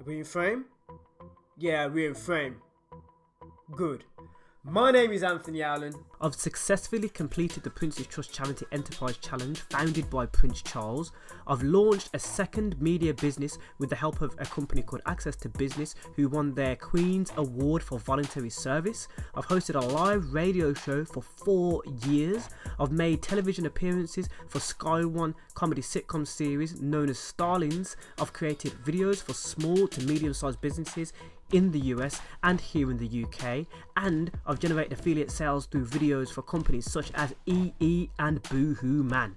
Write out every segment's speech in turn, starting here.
we in frame? Yeah, we're in frame. Good. My name is Anthony Allen. I've successfully completed the Prince's Trust Charity Enterprise Challenge founded by Prince Charles. I've launched a second media business with the help of a company called Access to Business, who won their Queen's Award for Voluntary Service. I've hosted a live radio show for 4 years. I've made television appearances for Sky One comedy sitcom series known as Starlings. I've created videos for small to medium-sized businesses in the US and here in the UK, and I've generated affiliate sales through videos for companies such as EE and Boohoo Man.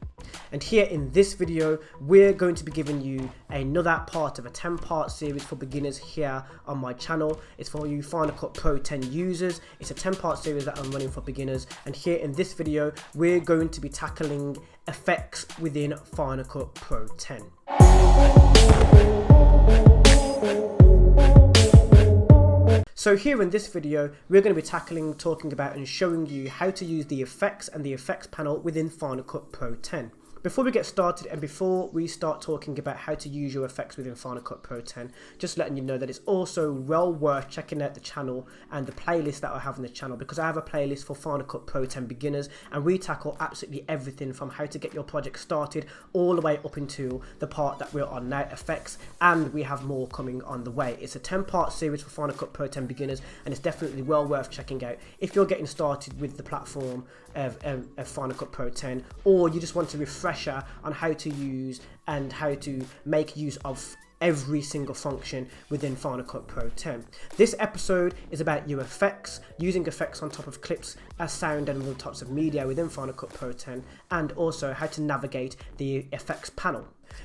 And here in this video, we're going to be giving you another part of a 10-part series for beginners here on my channel. It's for you Final Cut Pro 10 users. It's a 10-part series that I'm running for beginners, and here in this video, we're going to be tackling effects within Final Cut Pro 10. So here in this video, we're going to be talking about and showing you how to use the effects and the effects panel within Final Cut Pro 10. Before we get started and before we start talking about how to use your effects within Final Cut Pro 10, just letting you know that it's also well worth checking out the channel and the playlist that I have on the channel, because I have a playlist for Final Cut Pro 10 beginners and we tackle absolutely everything from how to get your project started all the way up until the part that we're on now, effects, and we have more coming on the way. It's a 10-part series for Final Cut Pro 10 beginners and it's definitely well worth checking out if you're getting started with the platform of Final Cut Pro 10, or you just want a refresher on how to use and how to make use of every single function within Final Cut Pro 10. This episode is about your effects, using effects on top of clips as sound and other types of media within Final Cut Pro 10, and also how to navigate the effects panel.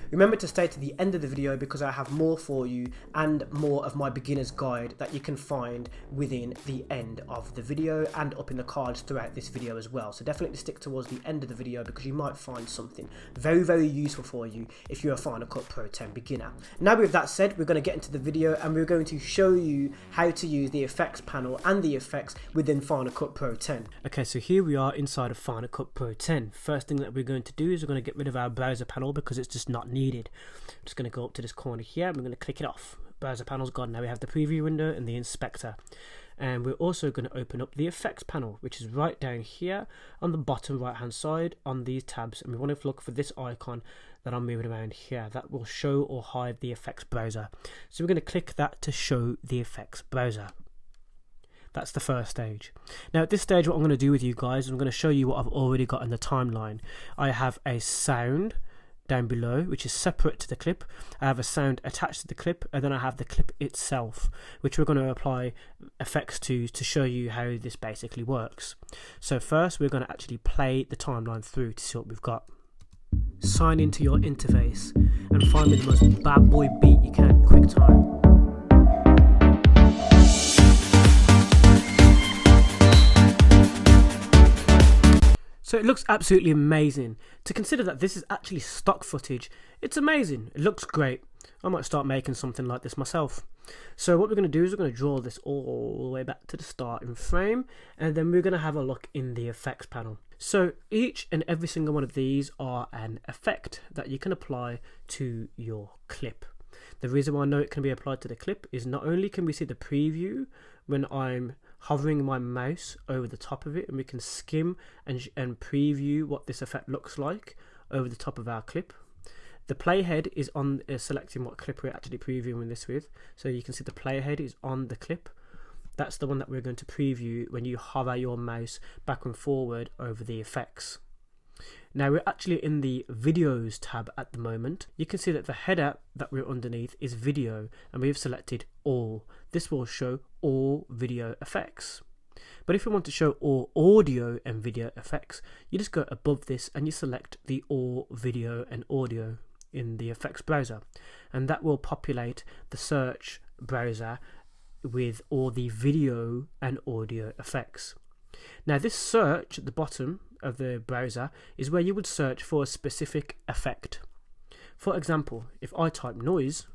Remember to stay to the end of the video because I have more for you and more of my beginner's guide that you can find within the end of the video and up in the cards throughout this video as well. So definitely stick towards the end of the video because you might find something very, very useful for you if you're a Final Cut Pro 10 beginner. Now with that said, we're going to get into the video and we're going to show you how to use the effects panel and the effects within Final Cut Pro 10. Okay, so here we are inside of Final Cut Pro 10. First thing that we're going to do is we're going to get rid of our browser panel because it's just not needed. I'm just going to go up to this corner here and we're going to click it off. Browser panel's gone. Now we have the preview window and the inspector, and we're also going to open up the effects panel, which is right down here on the bottom right hand side on these tabs, and we want to look for this icon that I'm moving around here that will show or hide the effects browser. So we're going to click that to show the effects browser. That's the first stage. Now at this stage, what I'm going to do with you guys is I'm going to show you what I've already got in the timeline. I have a sound down below which is separate to the clip. I have a sound attached to the clip, and then I have the clip itself, which we're going to apply effects to show you how this basically works. So first we're going to actually play the timeline through to see what we've got. Sign into your interface and find me the most bad boy beat you can. Quick time. So it looks absolutely amazing. To consider that this is actually stock footage, it's amazing. It looks great. I might start making something like this myself. So what we're going to do is we're going to draw this all the way back to the starting frame, and then we're going to have a look in the effects panel. So each and every single one of these are an effect that you can apply to your clip. The reason why I know it can be applied to the clip is not only can we see the preview when I'm hovering my mouse over the top of it, and we can skim and preview what this effect looks like over the top of our clip. The playhead is on selecting what clip we're actually previewing this with, so you can see the playhead is on the clip. That's the one that we're going to preview when you hover your mouse back and forward over the effects. Now we're actually in the videos tab at the moment. You can see that the header that we're underneath is video, and we've selected all. This will show all video effects. But if we want to show all audio and video effects, you just go above this and you select the all video and audio in the effects browser, and that will populate the search browser with all the video and audio effects. Now this search at the bottom of the browser is where you would search for a specific effect. For example, if I type noise,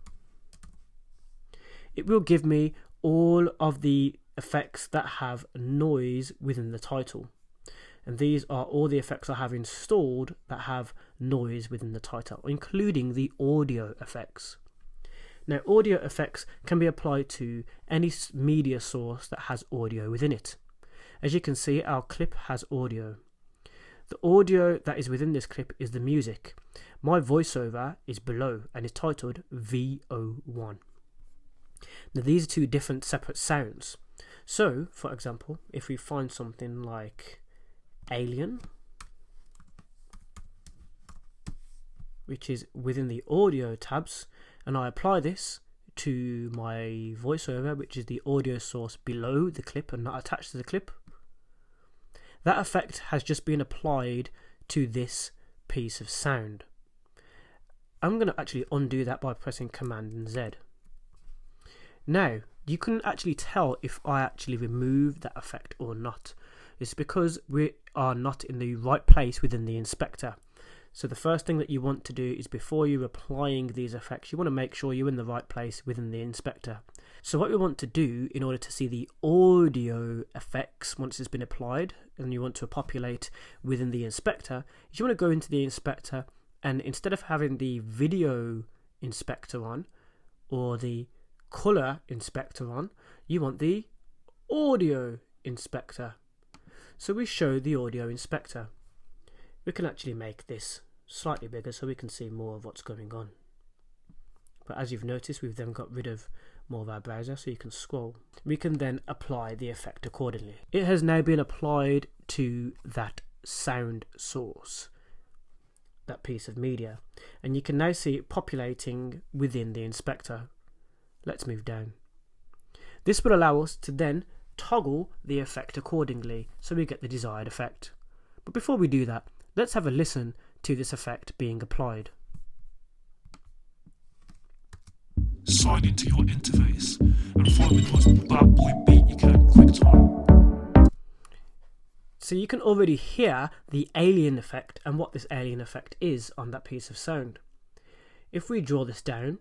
it will give me all of the effects that have noise within the title, and these are all the effects I have installed that have noise within the title, including the audio effects. Now, audio effects can be applied to any media source that has audio within it. As you can see, our clip has audio. The audio that is within this clip is the music. My voiceover is below and is titled VO1. Now, these are two different separate sounds. So, for example, if we find something like alien, which is within the audio tabs, and I apply this to my voiceover, which is the audio source below the clip and not attached to the clip, that effect has just been applied to this piece of sound. I'm going to actually undo that by pressing Command and Z. Now, you can actually tell if I actually remove that effect or not. It's because we are not in the right place within the inspector. So the first thing that you want to do is, before you're applying these effects, you want to make sure you're in the right place within the inspector. So what we want to do in order to see the audio effects once it's been applied and you want to populate within the inspector, is you want to go into the inspector, and instead of having the video inspector on or the color inspector on, you want the audio inspector. So we show the audio inspector. We can actually make this slightly bigger so we can see more of what's going on. But as you've noticed, we've then got rid of more of our browser, so you can scroll. We can then apply the effect accordingly. It has now been applied to that sound source, that piece of media, and you can now see it populating within the inspector. Let's move down. This will allow us to then toggle the effect accordingly so we get the desired effect. But before we do that, let's have a listen to this effect being applied. Sign into your interface and find the most bad boy beat you can, quick time. So you can already hear the alien effect and what this alien effect is on that piece of sound. If we draw this down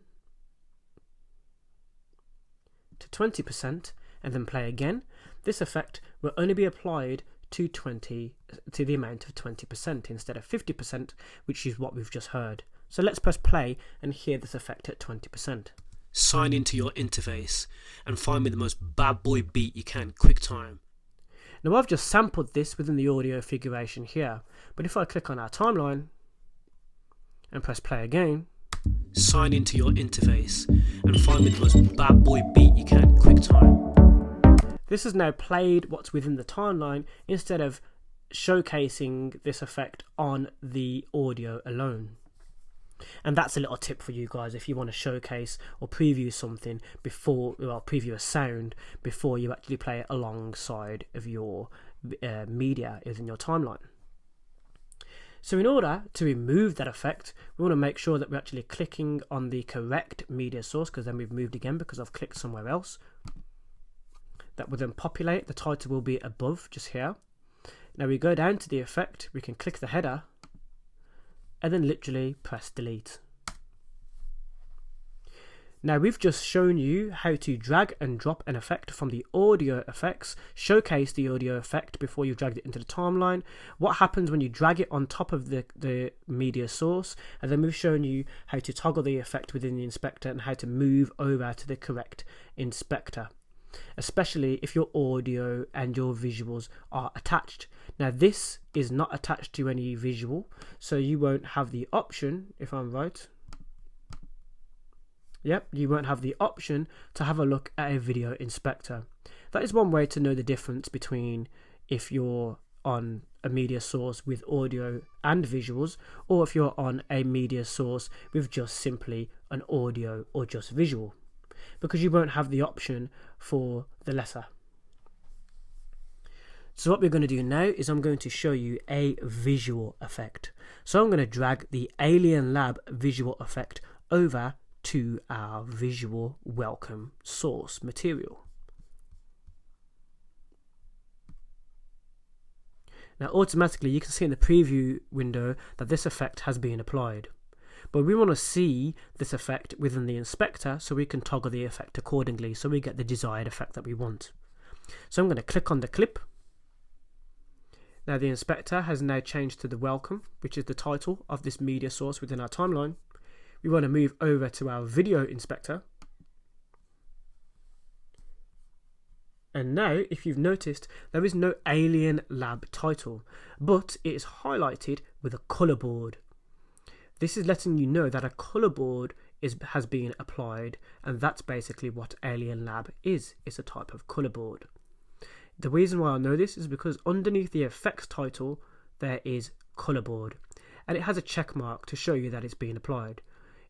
to 20% and then play again, this effect will only be applied to the amount of 20% instead of 50%, which is what we've just heard. So let's press play and hear this effect at 20%. Sign into your interface and find me the most bad boy beat you can, quick time. Now I've just sampled this within the audio configuration here, but if I click on our timeline and press play again, sign into your interface and find me the most bad boy beat you can, quick time. This has now played what's within the timeline instead of showcasing this effect on the audio alone. And that's a little tip for you guys if you want to showcase or preview something before, well, preview a sound before you actually play it alongside of your media within your timeline. So in order to remove that effect, we want to make sure that we're actually clicking on the correct media source, because then we've moved again because I've clicked somewhere else. That will then populate. The title will be above, just here. Now we go down to the effect, we can click the header and then literally press delete. Now we've just shown you how to drag and drop an effect from the audio effects, showcase the audio effect before you dragged it into the timeline, what happens when you drag it on top of the media source, and then we've shown you how to toggle the effect within the inspector and how to move over to the correct inspector, especially if your audio and your visuals are attached. Now this is not attached to any visual, so you won't have the option, if I'm right. Yep, you won't have the option to have a look at a video inspector. That is one way to know the difference between if you're on a media source with audio and visuals, or if you're on a media source with just simply an audio or just visual, because you won't have the option for the lesser. So what we're going to do now is I'm going to show you a visual effect. So I'm going to drag the Alien Lab visual effect over to our visual welcome source material. Now automatically you can see in the preview window that this effect has been applied, but we want to see this effect within the inspector so we can toggle the effect accordingly so we get the desired effect that we want. So I'm going to click on the clip. Now the inspector has now changed to the welcome, which is the title of this media source within our timeline. We want to move over to our video inspector, And now, if you've noticed, there is no Alien Lab title, but it is highlighted with a colour board. This is letting you know that a colour board has been applied, and that's basically what Alien Lab is. It's a type of colour board. The reason why I know this is because underneath the effects title there is colour board, and it has a check mark to show you that it's been applied.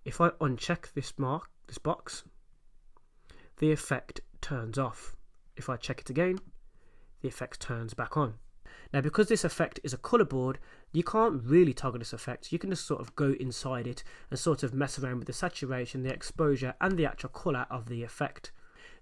If I uncheck this box, the effect turns off. If I check it again, the effect turns back on. Now, because this effect is a colour board, you can't really toggle this effect. You can just sort of go inside it and sort of mess around with the saturation, the exposure, and the actual colour of the effect.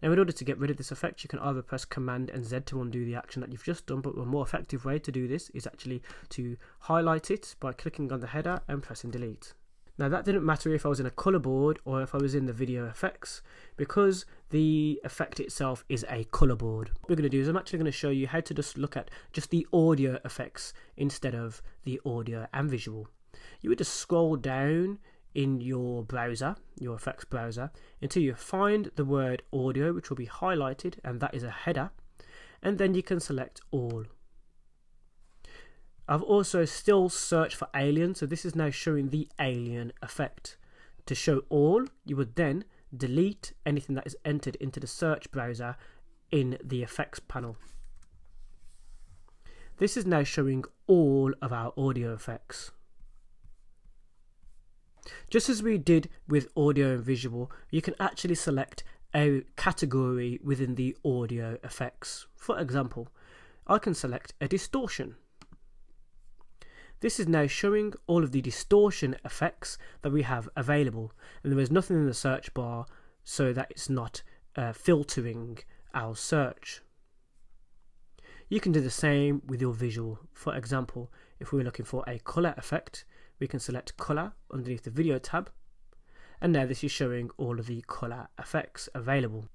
Now, in order to get rid of this effect, you can either press Command and Z to undo the action that you've just done, but a more effective way to do this is actually to highlight it by clicking on the header and pressing Delete. Now, that didn't matter if I was in a colour board or if I was in the video effects, because the effect itself is a colour board. What we're going to do is I'm actually going to show you how to just look at just the audio effects instead of the audio and visual. You would just scroll down in your browser, your effects browser, until you find the word audio, which will be highlighted, and that is a header, and then you can select all. I've also still searched for alien, so this is now showing the alien effect. To show all, you would then delete anything that is entered into the search browser in the effects panel. This is now showing all of our audio effects. Just as we did with audio and visual, you can actually select a category within the audio effects. For example, I can select a distortion. This is now showing all of the distortion effects that we have available, and there is nothing in the search bar so that it's not filtering our search. You can do the same with your visual. For example, if we're looking for a colour effect, we can select colour underneath the video tab, and now this is showing all of the colour effects available.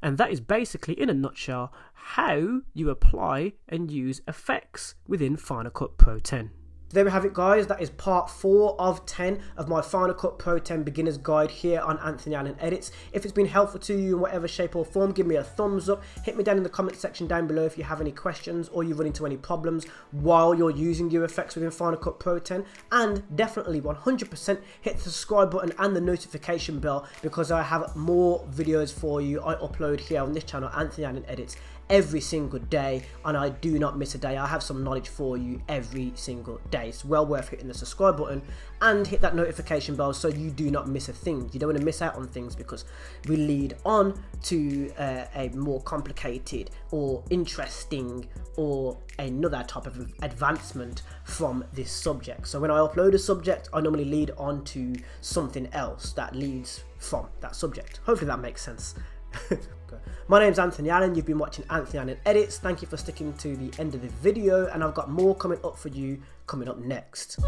And that is basically, in a nutshell, how you apply and use effects within Final Cut Pro 10. There we have it, guys. That is part 4 of 10 of my Final Cut Pro 10 beginner's guide here on Anthony Allen Edits. If it's been helpful to you in whatever shape or form, give me a thumbs up. Hit me down in the comment section down below if you have any questions or you run into any problems while you're using your effects within Final Cut Pro 10. And definitely 100% hit the subscribe button and the notification bell, because I have more videos for you. I upload here on this channel, Anthony Allen Edits, every single day, and I do not miss a day. I have some knowledge for you every single day. It's well worth hitting the subscribe button and hit that notification bell so you do not miss a thing. You don't want to miss out on things, because we lead on to a more complicated or interesting or another type of advancement from this subject. So when I upload a subject, I normally lead on to something else that leads from that subject. Hopefully that makes sense. My name's Anthony Allen. You've been watching Anthony Allen Edits. Thank you for sticking to the end of the video, and I've got more coming up for you coming up next.